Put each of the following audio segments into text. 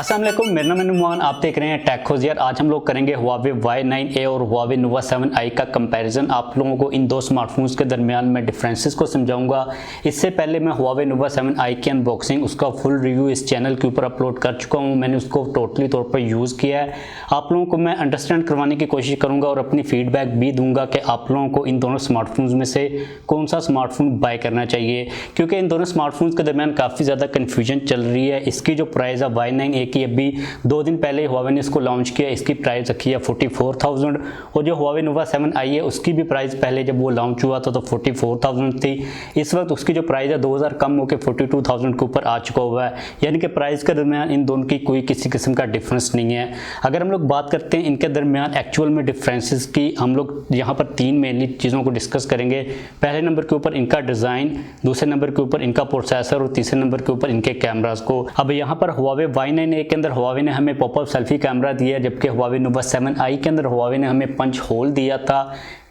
अस्सलाम वालेकुम, मेरा नाम है नुमान। आप देख रहे हैं टेक खोज। यार आज हम लोग करेंगे Huawei Y9A और Huawei Nova 7i का कंपैरिजन। आप लोगों को इन दो स्मार्टफोन्स के दरमियान मैं डिफरेंसेस को समझाऊंगा। इससे पहले मैं Huawei Nova 7i की अनबॉक्सिंग, उसका फुल रिव्यू इस चैनल के ऊपर अपलोड कर चुका हूँ। मैंने उसको टोटली तौर पर यूज़ किया है। आप लोगों को मैं अंडरस्टैंड करवाने की कोशिश करूँगा और अपनी फीडबैक भी दूंगा कि आप लोगों को इन दोनों स्मार्टफोन्स में से कौन सा स्मार्टफोन बाय करना चाहिए, क्योंकि इन दोनों स्मार्टफोन्स के दरमियान काफ़ी ज़्यादा कन्फ्यूजन चल रही है। इसकी जो प्राइस है Y9A की, अभी 2 दिन पहले Huawei ने इसको लॉन्च किया, इसकी प्राइस रखी है 44,000 और जो Huawei Nova 7i है उसकी भी प्राइस पहले जब वो लॉन्च हुआ था तो 44,000 थी। इस वक्त उसकी जो प्राइस है 2000 कम होकर 42,000 के ऊपर आ चुका हुआ है, यानी कि प्राइस के दरमियान इन दोनों की कोई किसी किस्म का डिफरेंस नहीं है। अगर हम लोग बात करते हैं इनके दरमियान एक्चुअल में डिफरेंसेस की, हम लोग यहाँ पर 3 मेनली चीज़ों को डिस्कस करेंगे। पहले नंबर के ऊपर इनका डिज़ाइन, दूसरे नंबर के ऊपर इनका प्रोसेसर और तीसरे नंबर के ऊपर इनके कैमरास को। अब यहाँ पर Huawei Y9A के अंदर Huawei ने हमें पॉपअप सेल्फी कैमरा दिया, जबकि Huawei Nova 7i के अंदर Huawei ने हमें पंच होल दिया था।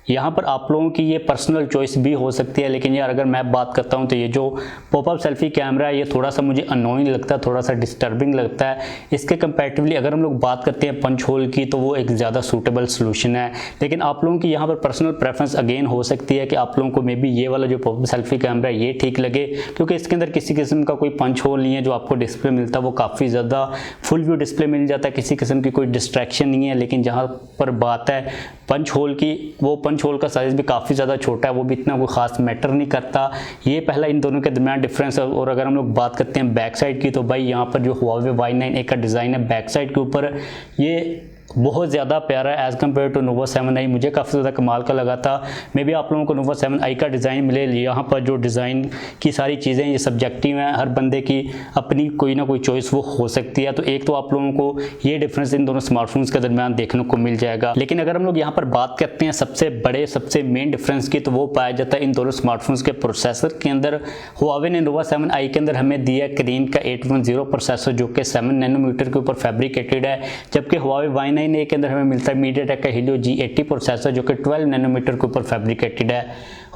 यहाँ पर आप लोगों की ये पर्सनल चॉइस भी हो सकती है, लेकिन यार अगर मैं बात करता हूँ तो ये जो पॉपअप सेल्फी कैमरा है ये थोड़ा सा मुझे अनोइंग लगता है, थोड़ा सा डिस्टर्बिंग लगता है। इसके कंपैरेटिवली अगर हम लोग बात करते हैं पंच होल की तो वो एक ज़्यादा सूटेबल सोल्यूशन है। लेकिन आप लोगों की यहाँ पर पर्सनल प्रेफरेंस अगेन हो सकती है कि आप लोगों को मे बी ये वाला जो पॉपअप सेल्फी कैमरा है ये ठीक लगे, क्योंकि इसके अंदर किसी किस्म का कोई पंच होल नहीं है। जो आपको डिस्प्ले मिलता है वो काफ़ी ज़्यादा फुल व्यू डिस्प्ले मिल जाता है, किसी किस्म की कोई डिस्ट्रैक्शन नहीं है। लेकिन जहाँ पर बात है पंच होल की, वो पंच होल का साइज़ भी काफ़ी ज़्यादा छोटा है, वो भी इतना कोई ख़ास मैटर नहीं करता। ये पहला इन दोनों के दरमियान डिफरेंस है। और अगर हम लोग बात करते हैं बैक साइड की, तो भाई यहाँ पर जो Huawei Y9A का डिज़ाइन है बैक साइड के ऊपर, ये बहुत ज़्यादा प्यारा है as compare to Nova 7i। मुझे काफ़ी ज़्यादा कमाल का लगा था। मे बी आप लोगों को Nova 7i का डिज़ाइन मिले। यहाँ पर जो डिज़ाइन की सारी चीज़ें ये सब्जेक्टिव हैं, हर बंदे की अपनी कोई ना कोई चॉइस वो हो सकती है। तो एक तो आप लोगों को ये डिफरेंस इन दोनों स्मार्टफोन्स के दरमियान देखने को मिल जाएगा। लेकिन अगर हम लोग यहाँ पर बात करते हैं सबसे बड़े सबसे मेन डिफरेंस की, तो वो पाया जाता है इन दोनों स्मार्टफोन्स के प्रोसेसर के अंदर। Huawei ने Nova 7i के अंदर हमें दिया क्रीन का 810 प्रोसेसर, जो कि 7 नैनोमीटर के ऊपर फैब्रिकेटेड है, जबकि Huawei Y9A के अंदर हमें मिलता है मीडियाटेक का Helio G80 प्रोसेसर, जो कि 12 नैनोमीटर के ऊपर फैब्रिकेटेड है।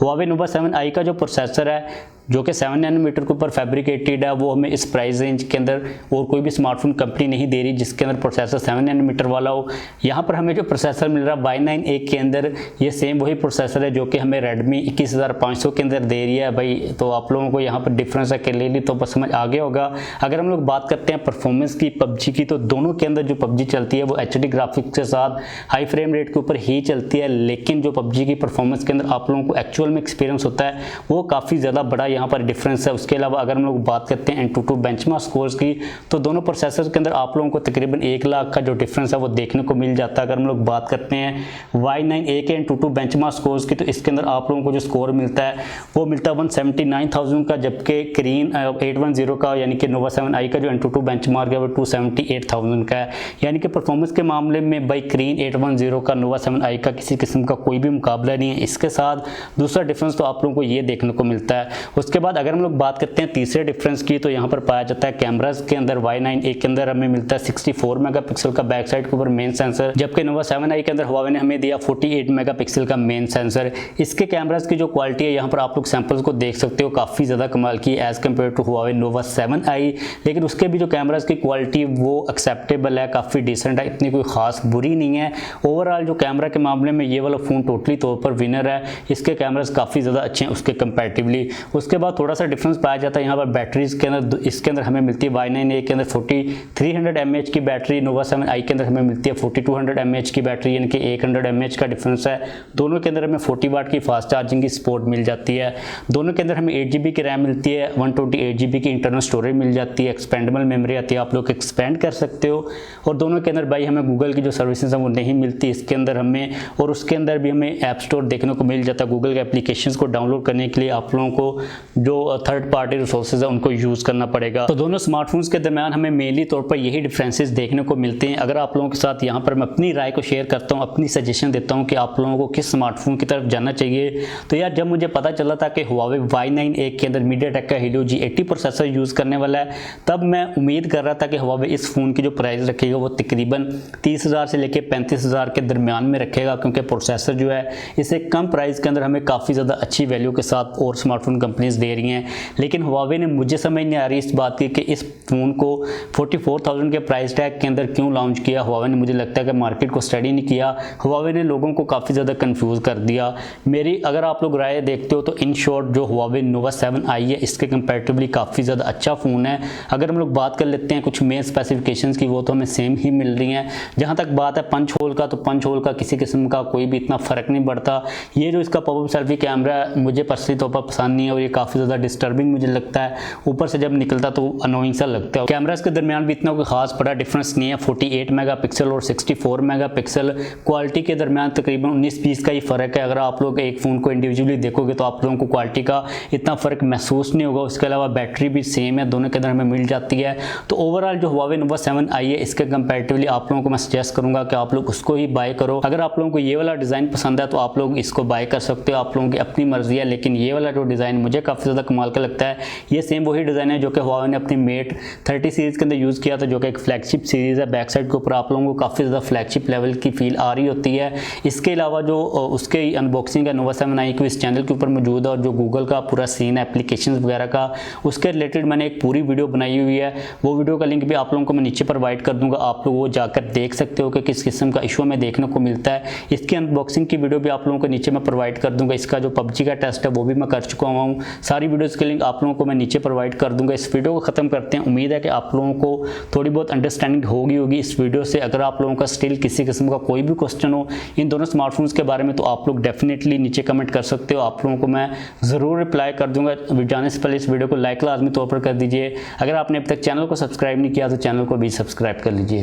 Huawei Nova 7i का जो प्रोसेसर है जो कि 7 नैनोमीटर के ऊपर फैब्रिकेटेड है, वो हमें इस प्राइस रेंज के अंदर और कोई भी स्मार्टफोन कंपनी नहीं दे रही जिसके अंदर प्रोसेसर 7 नैनोमीटर वाला हो। यहाँ पर हमें जो प्रोसेसर मिल रहा है Y9A के अंदर, ये सेम वही प्रोसेसर है जो कि हमें Redmi 21500 के अंदर दे रही है भाई। तो आप लोगों को यहाँ पर डिफरेंस है क्लियरली तो बस समझ आ गया होगा। अगर हम लोग बात करते हैं परफॉर्मेंस की PUBG की, तो दोनों के अंदर जो PUBG चलती है वो HD ग्राफिक्स के साथ हाई फ्रेम रेट के ऊपर ही चलती है। लेकिन जो PUBG की परफॉर्मेंस के अंदर आप लोगों को एक्चुअल में एक्सपीरियंस होता है वो काफ़ी ज़्यादा बड़ा यहाँ पर डिफरेंस है। उसके अलावा अगर हम लोग बात करते हैं Antutu बेंचमार्क स्कोर्स की, तो दोनों प्रोसेसर के अंदर आप लोगों को तकरीबन 1 लाख का जो डिफरेंस है वो देखने को मिल जाता है। अगर हम लोग बात करते हैं Y9A के Antutu बेंचमार्क स्कोर्स की, तो इसके अंदर आप लोगों को जो स्कोर मिलता है वो मिलता है 179,000 का, जबकि क्रीन 810 का यानी कि Nova 7i का जो Antutu बेंचमार्क है वो 278,000 का है। यानी कि परफॉर्मेंस के मामले में भाई क्रीन 810 का Nova 7i का किसी किस्म का कोई भी मुकाबला नहीं है। इसके साथ दूसरा डिफरेंस तो आप लोगों को ये देखने को मिलता है। उसके बाद अगर हम लोग बात करते हैं तीसरे डिफरेंस की, तो यहाँ पर पाया जाता है कैमरास के अंदर Y9A के अंदर हमें मिलता है 64 मेगापिक्सल का बैक साइड के ऊपर मेन सेंसर, जबकि Nova 7i के अंदर Huawei ने हमें दिया 48 मेगापिक्सल का मेन सेंसर। इसके कैमरास की जो क्वालिटी है यहाँ पर आप लोग सैंपल्स को देख सकते हो, काफ़ी ज़्यादा कमाल की as compare to Huawei Nova 7i। लेकिन उसके भी जो कैमरास की क्वालिटी वो एक्सेप्टेबल है, काफ़ी डिसेंट है, इतनी कोई ख़ास बुरी नहीं है। ओवरऑल जो कैमरा के मामले में ये वाला फ़ोन टोटली तौर पर विनर है। इसके कैमरास काफ़ी ज़्यादा अच्छे हैं उसके कंपैरेटिवली। उसके बाद थोड़ा सा डिफरेंस पाया जाता है यहाँ पर बैटरीज के अंदर। इसके अंदर हमें मिलती है Y9A के अंदर 4300 mAh की बैटरी, Nova 7i के अंदर हमें मिलती है 4200 mAh की बैटरी, यानी कि 100 mAh का डिफरेंस है। दोनों के अंदर हमें 40 वाट की फास्ट चार्जिंग की सपोर्ट मिल जाती है। दोनों के अंदर हमें 8GB की रैम मिलती है, 128GB की इंटरनल स्टोरेज मिल जाती है, एक्सपेंडेबल मेमोरी आती है, आप लोग एक्सपेंड कर सकते हो। और दोनों के अंदर भाई हमें गूगल की जो सर्विसेज हैं वो नहीं मिलती इसके अंदर हमें, और उसके अंदर भी हमें ऐप स्टोर देखने को मिल जाता है। गूगल के एप्लीकेशंस को डाउनलोड करने के लिए आप लोगों को जो थर्ड पार्टी रिसोर्सेज है उनको यूज़ करना पड़ेगा। तो दोनों स्मार्टफोन्स के दरमियान हमें मेनली तौर पर यही डिफरेंसेस देखने को मिलते हैं। अगर आप लोगों के साथ यहाँ पर मैं अपनी राय को शेयर करता हूँ, अपनी सजेशन देता हूँ कि आप लोगों को किस स्मार्टफोन की तरफ जाना चाहिए, तो यार जब मुझे पता चला था कि Huawei Y9A के अंदर मीडियाटेक का Helio G80 प्रोसेसर यूज़ करने वाला है, तब मैं उम्मीद कर रहा था कि Huawei इस फ़ोन की जो प्राइस रखेगा वो तकरीबन 30,000 से लेकर 35,000 के दरमियान में रखेगा, क्योंकि प्रोसेसर जो है इसे कम प्राइस के अंदर हमें काफ़ी ज़्यादा अच्छी वैल्यू के साथ और स्मार्टफोन कंपनी कंपनीज दे रही हैं, लेकिन Huawei ने मुझे समझ नहीं आ रही इस बात की कि इस फ़ोन को 44,000 के प्राइस टैग के अंदर क्यों लॉन्च किया। Huawei ने मुझे लगता है कि मार्केट को स्टडी नहीं किया, Huawei ने लोगों को काफ़ी ज़्यादा कंफ्यूज कर दिया। मेरी अगर आप लोग राय देखते हो तो इन शॉर्ट जो Huawei Nova 7i है इसके कंपैरेटिवली काफ़ी ज़्यादा अच्छा फ़ोन है। अगर हम लोग बात कर लेते हैं कुछ मेन स्पेसिफिकेशंस की, वो तो हमें सेम ही मिल रही हैं। जहाँ तक बात है पंच होल का, तो पंच होल का किसी किस्म का कोई भी इतना फ़र्क नहीं पड़ता। ये जो इसका पॉपअप सेल्फी कैमरा है मुझे पर्सनली तौर पर पसंद नहीं है और ये काफ़ी ज़्यादा डिस्टर्बिंग मुझे लगता है। ऊपर से जब निकलता तो अनोइंग सा लगता है। कैमरास के दरमियान भी इतना कोई खास बड़ा डिफरेंस नहीं है, 48 मेगापिक्सल और 64 मेगापिक्सल। क्वालिटी के दरमियान तकरीबन 19-20 का ही फ़र्क है। अगर आप लोग एक फ़ोन को इंडिविजुअली देखोगे तो आप लोगों को क्वालिटी का इतना फ़र्क महसूस नहीं होगा। उसके अलावा बैटरी भी सेम है, दोनों के अंदर हमें मिल जाती है। तो ओवरऑल जो Huawei Nova 7i है इसके कंपैरेटिवली आप लोगों को मैं सजेस्ट करूंगा कि आप लोग उसको ही बाय करो। अगर आप लोगों को ये वाला डिज़ाइन पसंद है तो आप लोग इसको बाय कर सकते हो, आप लोगों की अपनी मर्जी है। लेकिन ये वाला जो डिज़ाइन मुझे काफ़ी ज़्यादा कमाल का लगता है। ये सेम वही डिज़ाइन है जो कि Huawei ने अपनी Mate 30 सीरीज़ के अंदर यूज़ किया था, जो कि एक फ्लैगशिप सीरीज़ है। बैक साइड के ऊपर आप लोगों को काफ़ी ज़्यादा फ्लैगशिप लेवल की फील आ रही होती है। इसके अलावा जो उसके अनबॉक्सिंग है Nova 7i की इस चैनल के ऊपर मौजूद है, और जो गूगल का पूरा सीन है एप्लीकेशन वगैरह का, उसके रिलेटेड मैंने एक पूरी वीडियो बनाई हुई है। वो वीडियो का लिंक भी आप लोगों को मैं नीचे प्रोवाइड कर दूंगा, आप लोग वो जाकर देख सकते हो कि किस किस्म का इशू हमें देखने को मिलता है। इसकी अनबॉक्सिंग की वीडियो भी आप लोगों को नीचे मैं प्रोवाइड कर दूंगा। इसका जो PUBG का टेस्ट है वो भी मैं कर चुका हूँ। सारी वीडियोस के लिंक आप लोगों को मैं नीचे प्रोवाइड कर दूंगा। इस वीडियो को खत्म करते हैं। उम्मीद है कि आप लोगों को थोड़ी बहुत अंडरस्टैंडिंग होगी इस वीडियो से। अगर आप लोगों का स्टिल किसी किस्म का कोई भी क्वेश्चन हो इन दोनों स्मार्टफोन्स के बारे में तो आप लोग डेफिनेटली नीचे कमेंट कर सकते हो, आप लोगों को मैं ज़रूर रिप्लाई कर दूंगा। जाने से पहले इस वीडियो को लाइक लाजमी तौर पर कर दीजिए। अगर आपने अब तक चैनल को सब्सक्राइब नहीं किया तो चैनल को भी सब्सक्राइब कर लीजिए।